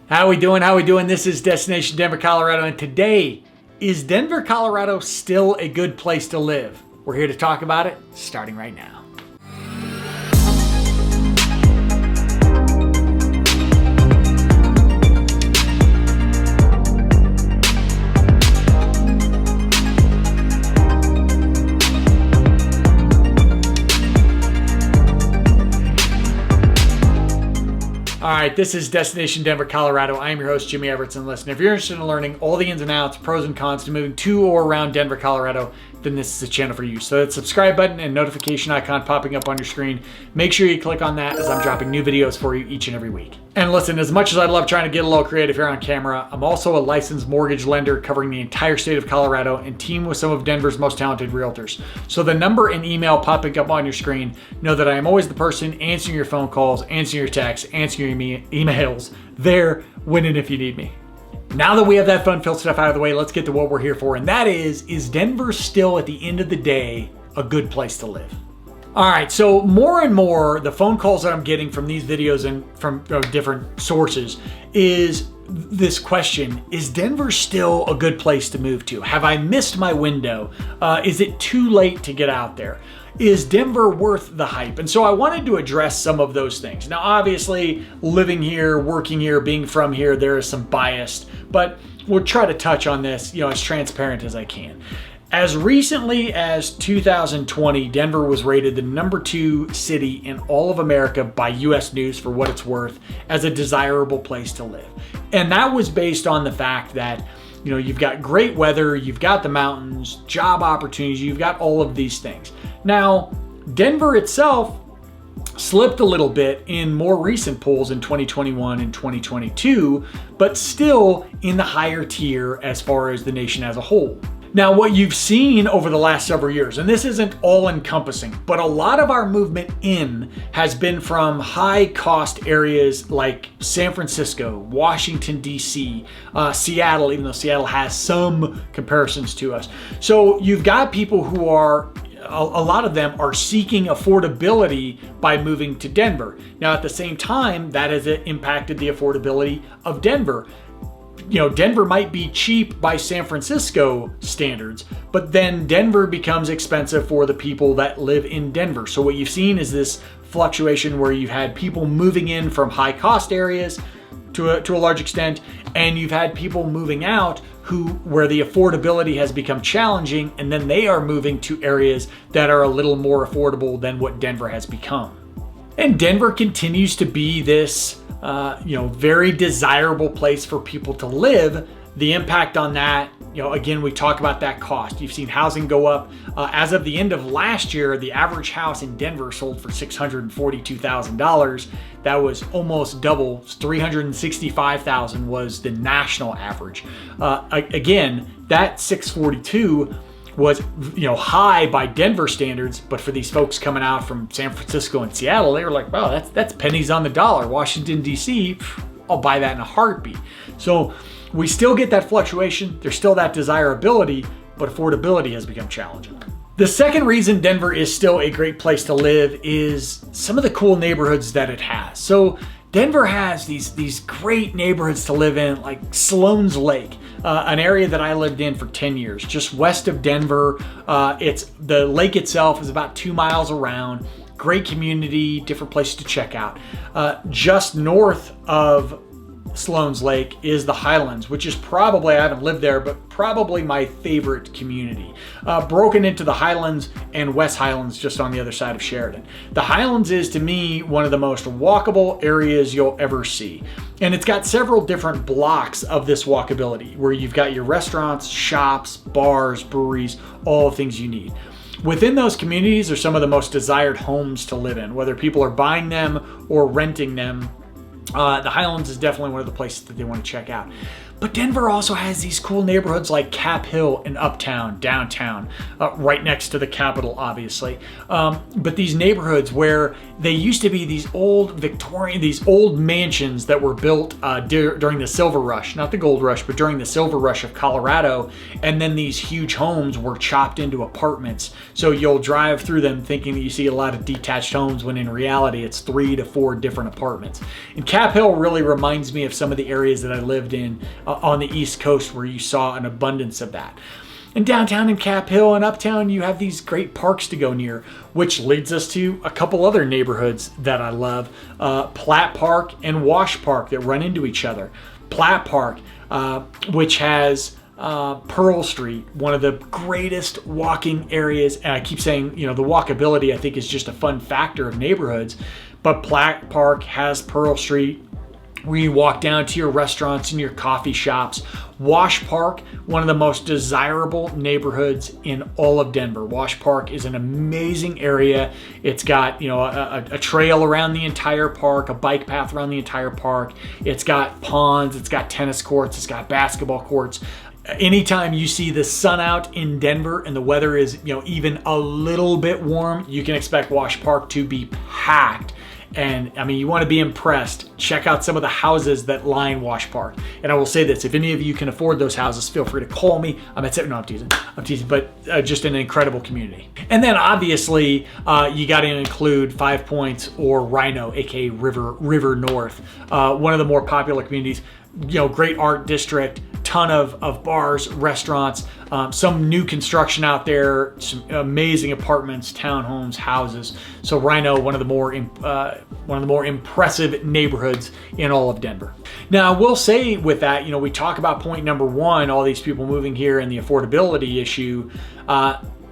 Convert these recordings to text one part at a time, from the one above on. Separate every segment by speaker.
Speaker 1: How we doing? How we doing? This is Destination Denver, Colorado, and today, is Denver, Colorado still a good place to live? We're here to talk about it, starting right now. All right, this is Destination Denver, Colorado. I am your host, Jimmy Evertson. Listen, if you're interested in learning all the ins and outs, pros and cons to moving to or around Denver, Colorado, then this is the channel for you. So that subscribe button and notification icon popping up on your screen, make sure you click on that as I'm dropping new videos for you each and every week. And listen, as much as I love trying to get a little creative here on camera, I'm also a licensed mortgage lender covering the entire state of Colorado and team with some of Denver's most talented realtors. So the number and email popping up on your screen, know that I am always the person answering your phone calls, answering your texts, answering your emails, there when and if you need me. Now that we have that fun-filled stuff out of the way, let's get to what we're here for, and that is Denver still at the end of the day a good place to live? All right, so more and more, the phone calls that I'm getting from these videos and from different sources is this question: is Denver still a good place to move to? Have I missed my window? Is it too late to get out there? Is Denver worth the hype? And so I wanted to address some of those things. Now, obviously, living here, working here, being from here, there is some bias, but we'll try to touch on this, as transparent as I can. As recently as 2020, Denver was rated the #2 city in all of America by US News, for what it's worth, as a desirable place to live. And that was based on the fact that you've got great weather, you've got the mountains, job opportunities, you've got all of these things. Now, Denver itself slipped a little bit in more recent polls in 2021 and 2022, but still in the higher tier as far as the nation as a whole. Now, what you've seen over the last several years, and this isn't all encompassing, but a lot of our movement in has been from high cost areas like San Francisco, Washington, DC, Seattle, even though Seattle has some comparisons to us. So you've got people who are, a lot of them are seeking affordability by moving to Denver. Now, at the same time, that has impacted the affordability of Denver. Denver might be cheap by San Francisco standards, but then Denver becomes expensive for the people that live in Denver. So what you've seen is this fluctuation where you've had people moving in from high cost areas to a large extent, and you've had people moving out where the affordability has become challenging, and then they are moving to areas that are a little more affordable than what Denver has become. And Denver continues to be this very desirable place for people to live. The impact on that, again, we talk about that cost. You've seen housing go up. As of the end of last year, the average house in Denver sold for $642,000. That was almost double. $365,000 was the national average. Again, that $642,000 was high by Denver standards, but for these folks coming out from San Francisco and Seattle, they were like, wow, that's pennies on the dollar. Washington, DC, I'll buy that in a heartbeat. So we still get that fluctuation. There's still that desirability, but affordability has become challenging. The second reason Denver is still a great place to live is some of the cool neighborhoods that it has. So Denver has these great neighborhoods to live in, like Sloan's Lake, an area that I lived in for 10 years, just west of Denver. The lake itself is about 2 miles around. Great community, different places to check out. Just north of Sloan's Lake is the Highlands, which is probably, I haven't lived there, but probably my favorite community. Broken into the Highlands and West Highlands, just on the other side of Sheridan. The Highlands is, to me, one of the most walkable areas you'll ever see. And it's got several different blocks of this walkability, where you've got your restaurants, shops, bars, breweries, all the things you need. Within those communities are some of the most desired homes to live in, whether people are buying them or renting them. The Highlands is definitely one of the places that they want to check out. But Denver also has these cool neighborhoods like Cap Hill and Uptown, downtown, right next to the Capitol, obviously. But these neighborhoods where they used to be these old Victorian, these old mansions that were built during the Silver Rush, not the Gold Rush, but during the Silver Rush of Colorado. And then these huge homes were chopped into apartments. So you'll drive through them thinking that you see a lot of detached homes when in reality it's 3 to 4 different apartments. In Cap Cap Hill really reminds me of some of the areas that I lived in on the East Coast where you saw an abundance of that. And downtown in Cap Hill and uptown, you have these great parks to go near, which leads us to a couple other neighborhoods that I love, Platt Park and Wash Park, that run into each other. Platt Park, which has Pearl Street, one of the greatest walking areas. And I keep saying, you know, the walkability I think is just a fun factor of neighborhoods, but Platt Park has Pearl Street, where you walk down to your restaurants and your coffee shops. Wash Park, one of the most desirable neighborhoods in all of Denver. Wash Park is an amazing area. It's got, you know, a trail around the entire park, a bike path around the entire park. It's got ponds, it's got tennis courts, it's got basketball courts. Anytime you see the sun out in Denver and the weather is, you know, even a little bit warm, you can expect Wash Park to be packed. And I mean, you want to be impressed, check out some of the houses that line Wash Park. And I will say this, if any of you can afford those houses, feel free to call me. I'm teasing, but just an incredible community. And then obviously, you got to include 5 Points or Rhino, aka River North, one of the more popular communities. You know, great art district, ton of bars, restaurants, some new construction out there, some amazing apartments, townhomes, houses. So Rhino, one of the more impressive neighborhoods in all of Denver. Now, I will say with that, you know, we talk about point number one, all these people moving here and the affordability issue.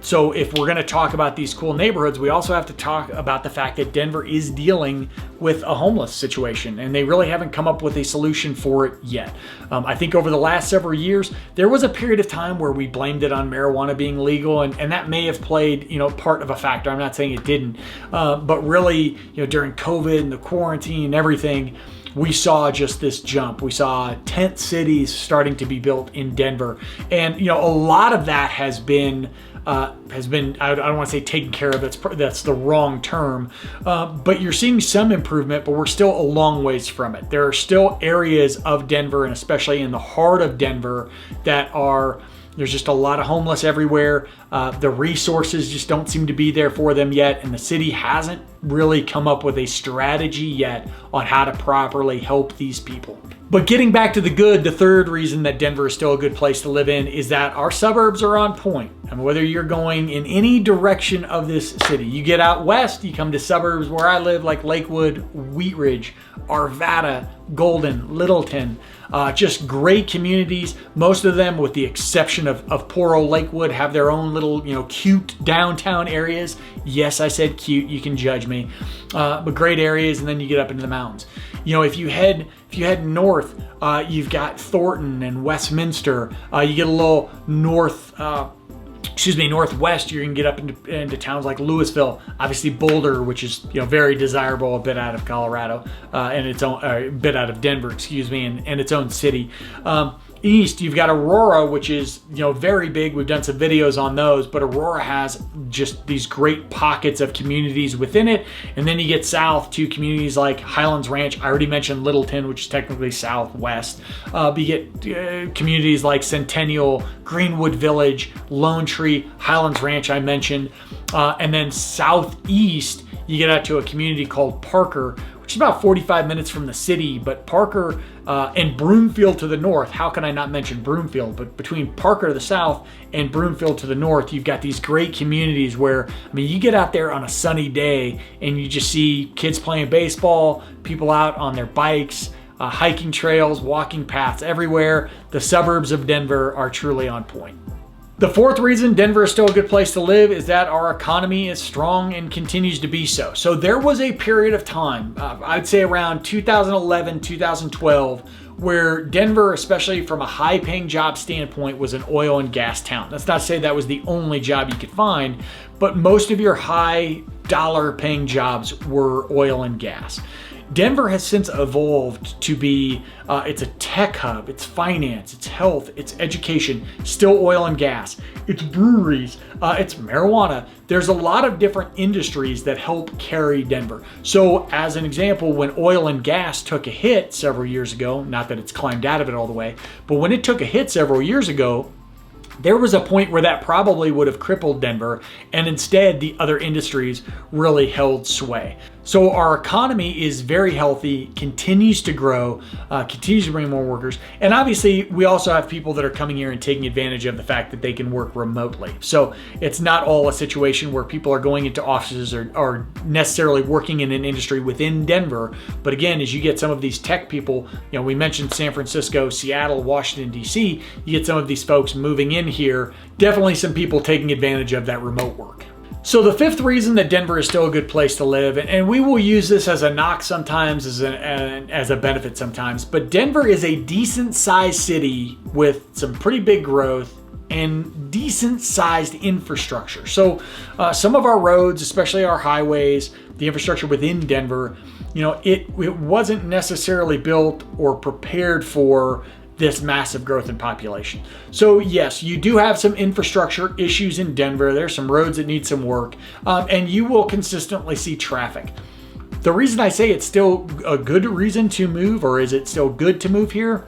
Speaker 1: So if we're going to talk about these cool neighborhoods, we also have to talk about the fact that Denver is dealing with a homeless situation, and they really haven't come up with a solution for it yet. I think over the last several years, there was a period of time where we blamed it on marijuana being legal, and that may have played, you know, part of a factor. I'm not saying it didn't, but really, you know, during COVID and the quarantine and everything, we saw just this jump. We saw tent cities starting to be built in Denver, and you know, a lot of that has been I don't want to say taken care of, that's the wrong term, but you're seeing some improvement, but we're still a long ways from it. There are still areas of Denver, and especially in the heart of Denver, there's just a lot of homeless everywhere. The resources just don't seem to be there for them yet, and the city hasn't really come up with a strategy yet on how to properly help these people. But getting back to the good, the third reason that Denver is still a good place to live in is that our suburbs are on point. I mean, whether you're going in any direction of this city, you get out west, you come to suburbs where I live, like Lakewood, Wheat Ridge, Arvada, Golden, Littleton, just great communities. Most of them, with the exception of poor old Lakewood, have their own little, you know, cute downtown areas. Yes, I said cute, you can judge me, but great areas. And then you get up into the mountains. You know, if you head north, you've got Thornton and Westminster. You get a little northwest, you're gonna get up into towns like Louisville, obviously Boulder, which is, you know, very desirable, a bit out of Colorado, and its own, a bit out of Denver, and its own city. East, you've got Aurora, which is, you know, very big. We've done some videos on those, but Aurora has just these great pockets of communities within it. And then you get south to communities like Highlands Ranch. I already mentioned Littleton, which is technically southwest. But you get communities like Centennial, Greenwood Village, Lone Tree, Highlands Ranch I mentioned. And then southeast, you get out to a community called Parker, which is about 45 minutes from the city. But Parker and Broomfield to the north, how can I not mention Broomfield? But between Parker to the south and Broomfield to the north, you've got these great communities where, I mean, you get out there on a sunny day and you just see kids playing baseball, people out on their bikes, hiking trails, walking paths everywhere. The suburbs of Denver are truly on point. The fourth reason Denver is still a good place to live is that our economy is strong and continues to be so. So there was a period of time, I'd say around 2011, 2012, where Denver, especially from a high-paying job standpoint, was an oil and gas town. That's not to say that was the only job you could find, but most of your high-dollar paying jobs were oil and gas. Denver has since evolved to be, it's a tech hub, it's finance, it's health, it's education, still oil and gas, it's breweries, it's marijuana. There's a lot of different industries that help carry Denver. So as an example, when oil and gas took a hit several years ago, not that it's climbed out of it all the way, but when it took a hit several years ago, there was a point where that probably would have crippled Denver, and instead the other industries really held sway. So our economy is very healthy, continues to grow, continues to bring more workers. And obviously we also have people that are coming here and taking advantage of the fact that they can work remotely. So it's not all a situation where people are going into offices or necessarily working in an industry within Denver. But again, as you get some of these tech people, we mentioned San Francisco, Seattle, Washington, D.C., you get some of these folks moving in here, definitely some people taking advantage of that remote work. So the fifth reason that Denver is still a good place to live, and we will use this as a knock sometimes, as a benefit sometimes, but Denver is a decent sized city with some pretty big growth and decent sized infrastructure. So some of our roads, especially our highways, the infrastructure within Denver, it wasn't necessarily built or prepared for this massive growth in population. So yes, you do have some infrastructure issues in Denver. There's some roads that need some work, and you will consistently see traffic. The reason I say it's still a good reason to move, or is it still good to move here,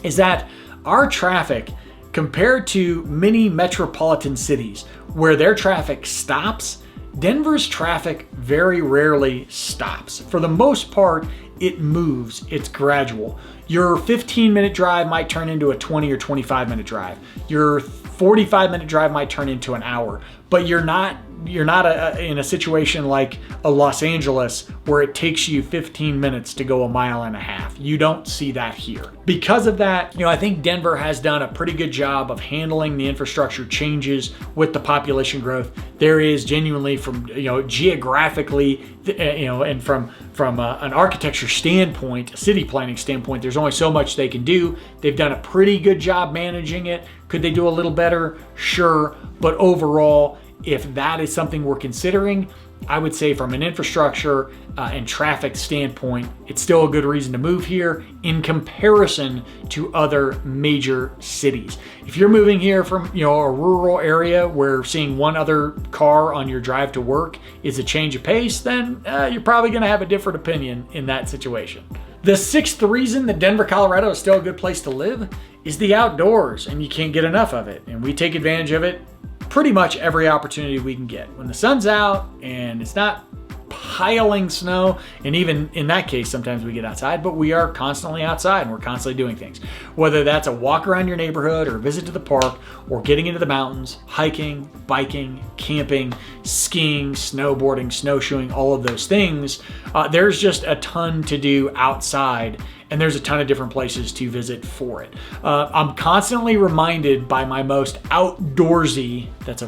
Speaker 1: is that our traffic, compared to many metropolitan cities where their traffic stops, Denver's traffic very rarely stops. For the most part, it moves, it's gradual. Your 15-minute drive might turn into a 20 or 25-minute drive. Your 45-minute drive might turn into an hour, but you're not in a situation like a Los Angeles where it takes you 15 minutes to go a mile and a half. You don't see that here. Because of that, I think Denver has done a pretty good job of handling the infrastructure changes with the population growth. There is genuinely, from geographically, and from an architecture standpoint, a city planning standpoint, there's only so much they can do. They've done a pretty good job managing it. Could they do a little better? Sure. But overall, if that is something we're considering, I would say from an infrastructure and traffic standpoint, it's still a good reason to move here in comparison to other major cities. If you're moving here from a rural area where seeing one other car on your drive to work is a change of pace, then you're probably going to have a different opinion in that situation. The sixth reason that Denver, Colorado is still a good place to live is the outdoors, and you can't get enough of it. And we take advantage of it pretty much every opportunity we can get. When the sun's out and it's not piling snow, and even in that case, sometimes we get outside, but we are constantly outside and we're constantly doing things. Whether that's a walk around your neighborhood or a visit to the park or getting into the mountains, hiking, biking, camping, skiing, snowboarding, snowshoeing, all of those things, there's just a ton to do outside. And there's a ton of different places to visit for it. I'm constantly reminded by my most outdoorsy, that's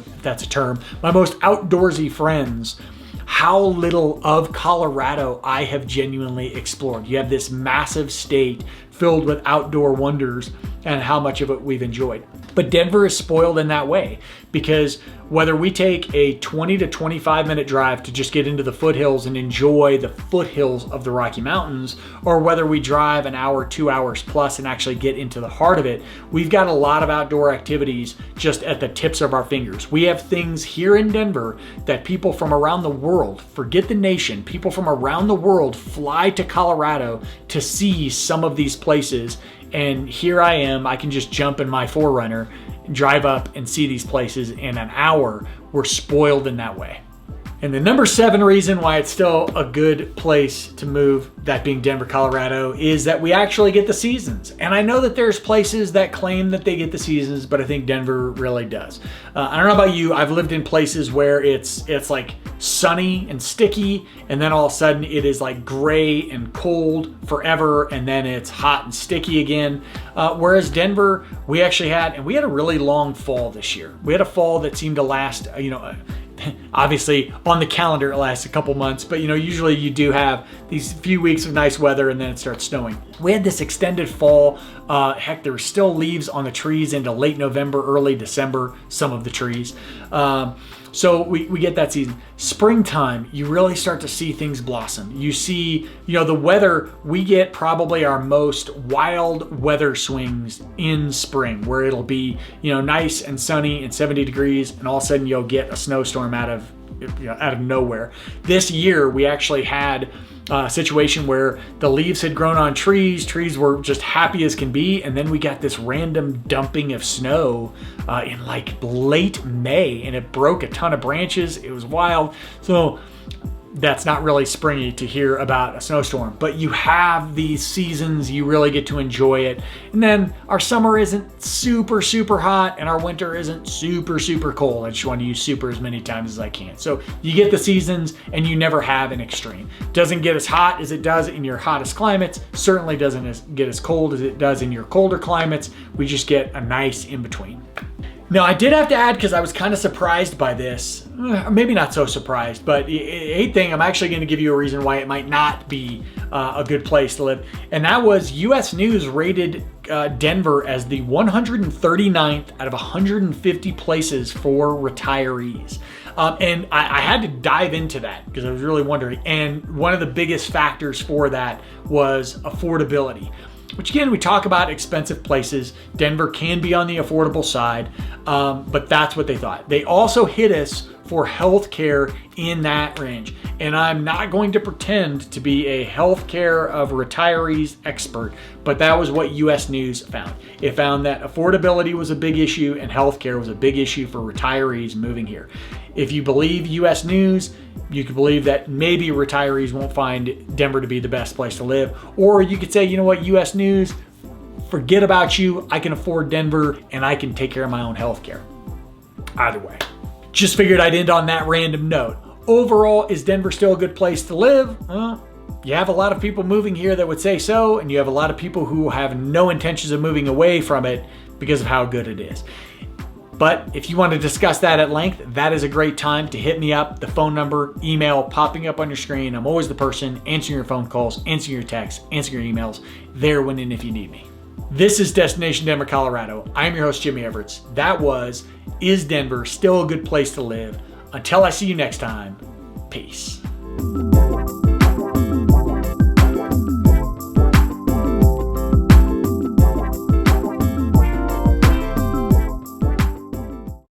Speaker 1: a term, my most outdoorsy friends, how little of Colorado I have genuinely explored. You have this massive state filled with outdoor wonders and how much of it we've enjoyed. But Denver is spoiled in that way, because whether we take a 20 to 25 minute drive to just get into the foothills and enjoy the foothills of the Rocky Mountains, or whether we drive an hour, 2 hours plus and actually get into the heart of it, we've got a lot of outdoor activities just at the tips of our fingers. We have things here in Denver that people from around the world, forget the nation, people from around the world fly to Colorado to see some of these places. And here I am, I can just jump in my 4Runner, drive up and see these places in an hour. We're spoiled in that way. And the number 7 reason why it's still a good place to move, that being Denver, Colorado, is that we actually get the seasons. And I know that there's places that claim that they get the seasons, but I think Denver really does. I don't know about you, I've lived in places where it's like sunny and sticky, and then all of a sudden it is like gray and cold forever, and then it's hot and sticky again. Whereas Denver, we had a really long fall this year. We had a fall that seemed to last, obviously on the calendar it lasts a couple months, but usually you do have these few weeks of nice weather and then it starts snowing. We had this extended fall. Heck, there were still leaves on the trees into late November, early December, some of the trees. So we get that season. Springtime, you really start to see things blossom. You see, the weather, we get probably our most wild weather swings in spring, where it'll be, nice and sunny and 70 degrees, and all of a sudden you'll get a snowstorm out of nowhere. This year, we actually had a situation where the leaves had grown on trees were just happy as can be, and then we got this random dumping of snow in like late May, and it broke a ton of branches. It was wild. So that's not really springy to hear about a snowstorm, but you have these seasons, you really get to enjoy it. And then our summer isn't super, super hot and our winter isn't super, super cold. I just want to use super as many times as I can. So you get the seasons and you never have an extreme. Doesn't get as hot as it does in your hottest climates, certainly doesn't get as cold as it does in your colder climates. We just get a nice in between. Now, I did have to add, because I was kind of surprised by this, maybe not so surprised, but a thing, I'm actually going to give you a reason why it might not be a good place to live. And that was US News rated Denver as the 139th out of 150 places for retirees. And I had to dive into that because I was really wondering. And one of the biggest factors for that was affordability. Which again, we talk about expensive places. Denver can be on the affordable side, but that's what they thought. They also hit us for healthcare in that range. And I'm not going to pretend to be a healthcare of retirees expert, but that was what US News found. It found that affordability was a big issue and healthcare was a big issue for retirees moving here. If you believe US News, you could believe that maybe retirees won't find Denver to be the best place to live. Or you could say, you know what, US News, forget about you. I can afford Denver and I can take care of my own healthcare. Either way. Just figured I'd end on that random note. Overall, is Denver still a good place to live? Well, you have a lot of people moving here that would say so, and you have a lot of people who have no intentions of moving away from it because of how good it is. But if you want to discuss that at length, that is a great time to hit me up. The phone number, email popping up on your screen. I'm always the person answering your phone calls, answering your texts, answering your emails, there when and if you need me. This is Destination Denver, Colorado. I'm your host, Jimmy Everts. That was, is Denver still a good place to live? Until I see you next time, peace.